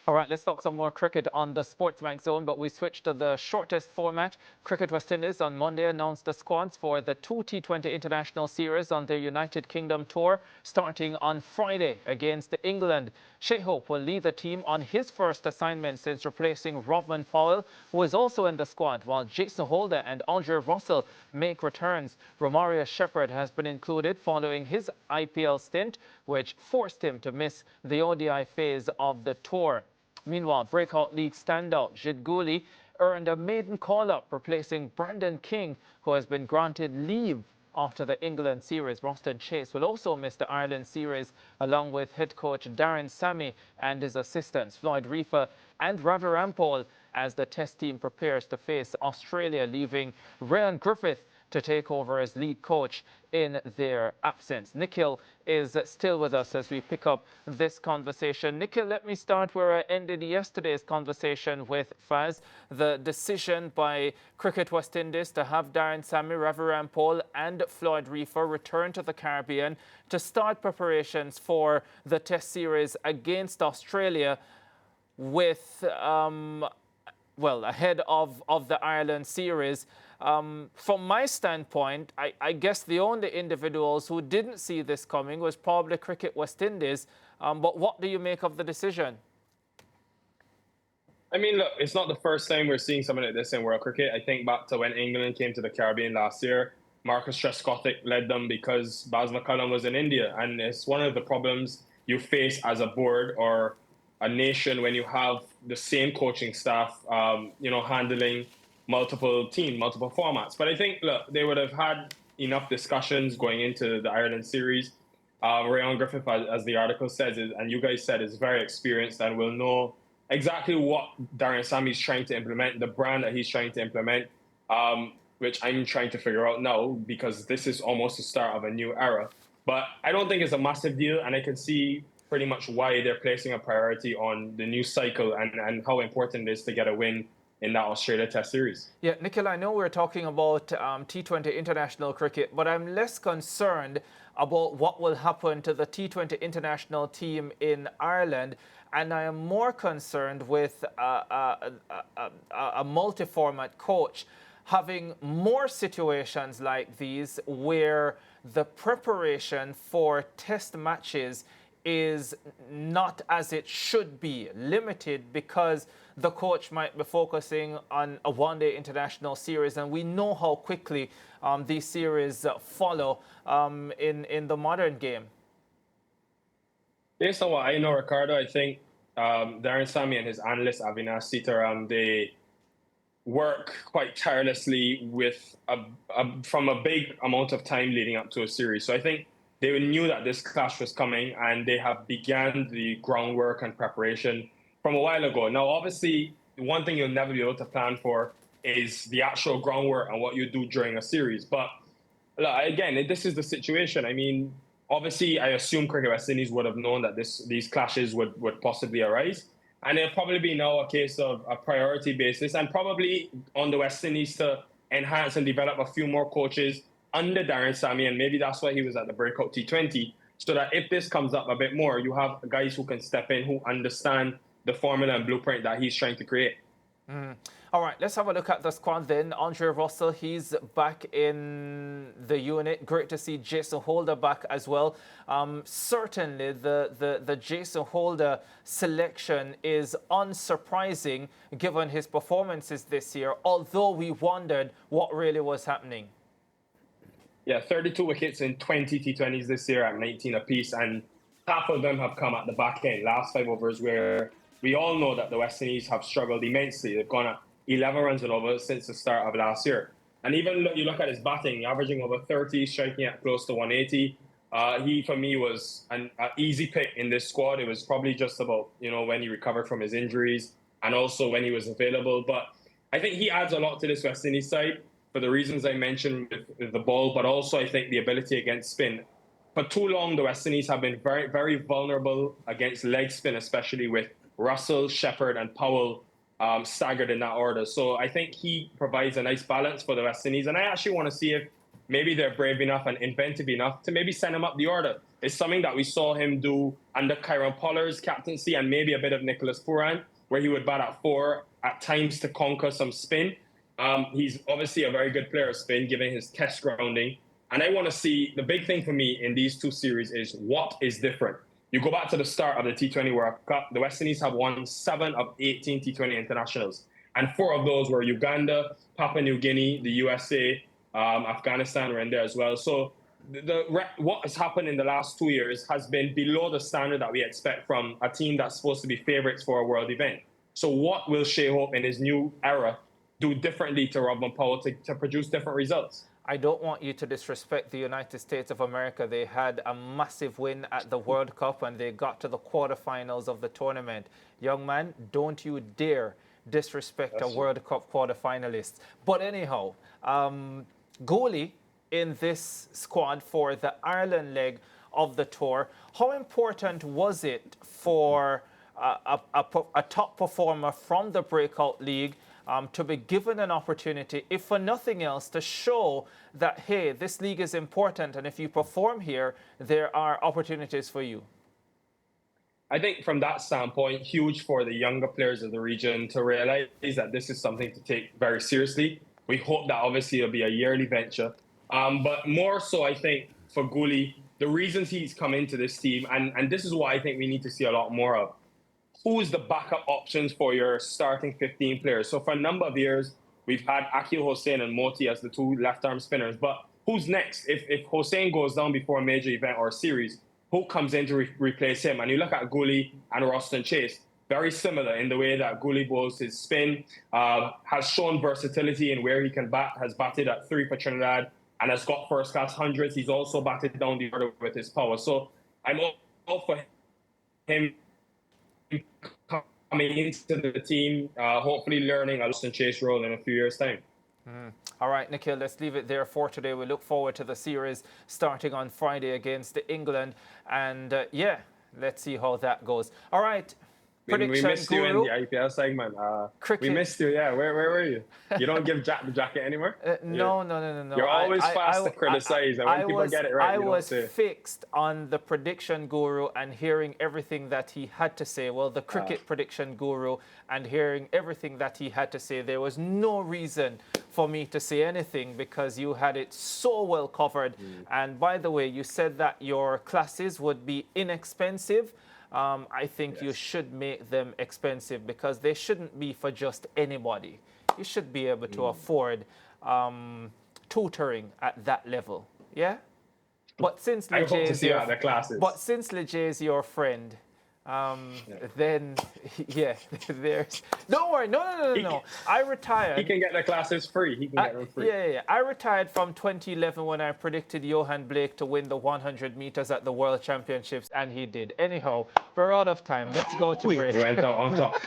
All right, let's talk some more cricket on the SportsMax Zone, but we switch to the shortest format. Cricket West Indies on Monday announced the squads for the two T20 international series on their United Kingdom tour, starting on Friday against England. Shai Hope will lead the team on his first assignment since replacing Robman Powell, who is also in the squad, while Jason Holder and Andre Russell make returns. Romario Shepherd has been included following his IPL stint, which forced him to miss the ODI phase of the tour. Meanwhile, breakout league standout Jid Guli earned a maiden call-up, replacing Brandon King, who has been granted leave after the England series. Roston Chase will also miss the Ireland series, along with head coach Darren Sammy and his assistants Floyd Reefer and Ravi Rampal, as the test team prepares to face Australia, leaving Ryan Griffith to take over as lead coach in their absence. Nikhil is still with us as we pick up this conversation. Nikhil, let me start where I ended yesterday's conversation with Faz. The decision by Cricket West Indies to have Darren Sammy, Ravi Rampal and Floyd Reefer return to the Caribbean to start preparations for the test series against Australia with ahead of the Ireland series. From my standpoint, I guess the only individuals who didn't see this coming was probably Cricket West Indies. But what do you make of the decision? I mean, look, it's not the first time we're seeing something like this in world cricket. I think back to when England came to the Caribbean last year. Marcus Trescothick led them because Baz McCullum was in India. And it's one of the problems you face as a board or a nation when you have the same coaching staff, handling multiple teams, multiple formats. But I think, look, they would have had enough discussions going into the Ireland series. Ryan Griffith, as the article says, and you guys said, is very experienced and will know exactly what Darren Sammy's trying to implement, the brand that he's trying to implement, which I'm trying to figure out now because this is almost the start of a new era. But I don't think it's a massive deal, and I can see pretty much why they're placing a priority on the new cycle and how important it is to get a win in that Australia Test series. Yeah, Nikhil, I know we're talking about T20 international cricket, but I'm less concerned about what will happen to the T20 international team in Ireland, and I am more concerned with a multi-format coach having more situations like these where the preparation for test matches is not as it should be, limited because the coach might be focusing on a one-day international series, and we know how quickly these series follow in the modern game. Based on what I know, Ricardo, I think Darren Sammy and his analyst Avinash Sitaram, they work quite tirelessly with from a big amount of time leading up to a series. So I think they knew that this clash was coming, and they have began the groundwork and preparation from a while ago. Now, obviously, one thing you'll never be able to plan for is the actual groundwork and what you do during a series. But again, this is the situation. I mean, obviously, I assume Cricket West Indies would have known that these clashes would possibly arise. And it'll probably be now a case of a priority basis, and probably on the West Indies to enhance and develop a few more coaches under Darren Sammy, and maybe that's why he was at the breakout T20, so that if this comes up a bit more, you have guys who can step in, who understand the formula and blueprint that he's trying to create. All right, let's have a look at the squad then. Andre Russell, he's back in the unit. Great to see Jason Holder back as well. Certainly, the Jason Holder selection is unsurprising given his performances this year, although we wondered what really was happening. Yeah, 32 wickets in 20 T20s this year at 19 apiece, and half of them have come at the back end, last 5 overs, where we all know that the West Indies have struggled immensely. They've gone at 11 runs and over since the start of last year. And even you look at his batting, averaging over 30, striking at close to 180. He, for me, was an easy pick in this squad. It was probably just about, when he recovered from his injuries and also when he was available. But I think he adds a lot to this West Indies side for the reasons I mentioned with the ball, but also I think the ability against spin. For too long, the West Indies have been very, very vulnerable against leg spin, especially with Russell, Shepherd, and Powell staggered in that order. So I think he provides a nice balance for the West Indies. And I actually want to see if maybe they're brave enough and inventive enough to maybe send him up the order. is something that we saw him do under Kyron Pollard's captaincy and maybe a bit of Nicholas Pooran, where he would bat at 4 at times to conquer some spin. He's obviously a very good player of spin, given his test grounding. And I want to see, the big thing for me in these two series is what is different. You go back to the start of the T20 World Cup, the West Indies have won 7 of 18 T20 internationals. And 4 of those were Uganda, Papua New Guinea, the USA, Afghanistan were in there as well. So what has happened in the last 2 years has been below the standard that we expect from a team that's supposed to be favorites for a world event. So what will Shea Hope in his new era do differently to Robin Powell to produce different results? I don't want you to disrespect the United States of America. They had a massive win at the World Cup and they got to the quarterfinals of the tournament. Young man, don't you dare disrespect a World Cup quarterfinalist. But anyhow, goalie in this squad for the Ireland leg of the tour, how important was it for a top performer from the Breakout League to be given an opportunity, if for nothing else, to show that, hey, this league is important, and if you perform here, there are opportunities for you? I think from that standpoint, huge for the younger players of the region to realize that this is something to take very seriously. We hope that obviously it'll be a yearly venture. But more so, I think, for Gouli, the reasons he's come into this team, and this is what I think we need to see a lot more of. Who's the backup options for your starting 15 players? So for a number of years, we've had Akil Hossein and Moti as the 2 left-arm spinners. But who's next? If Hossein goes down before a major event or a series, who comes in to replace him? And you look at Gouli and Roston Chase, very similar in the way that Gouli bowls his spin, has shown versatility in where he can bat, has batted at 3 for Trinidad, and has got first-class hundreds. He's also batted down the order with his power. So I'm all for him coming into the team, hopefully learning a Roston Chase role in a few years' time. All right, Nikhil, let's leave it there for today. We look forward to the series starting on Friday against England. And yeah, let's see how that goes. All right. We missed you in the IPL segment. We missed you, yeah. Where were you? You don't give Jack the jacket anymore? No. You're always fast to criticize, and when people get it right, you don't say. I was fixed on the prediction guru and hearing everything that he had to say. Well, the cricket prediction guru, and hearing everything that he had to say. There was no reason for me to say anything because you had it so well covered. And by the way, you said that your classes would be inexpensive. I think you should make them expensive because they shouldn't be for just anybody. You should be able to afford tutoring at that level. Yeah? But since Lejay is your friend, then yeah, there's. Don't worry, no. I retired. He can get the classes free. He can get them free. Yeah. I retired from 2011 when I predicted Johan Blake to win the 100 meters at the World Championships, and he did. Anyhow, we're out of time. Let's go to break. We went out on top.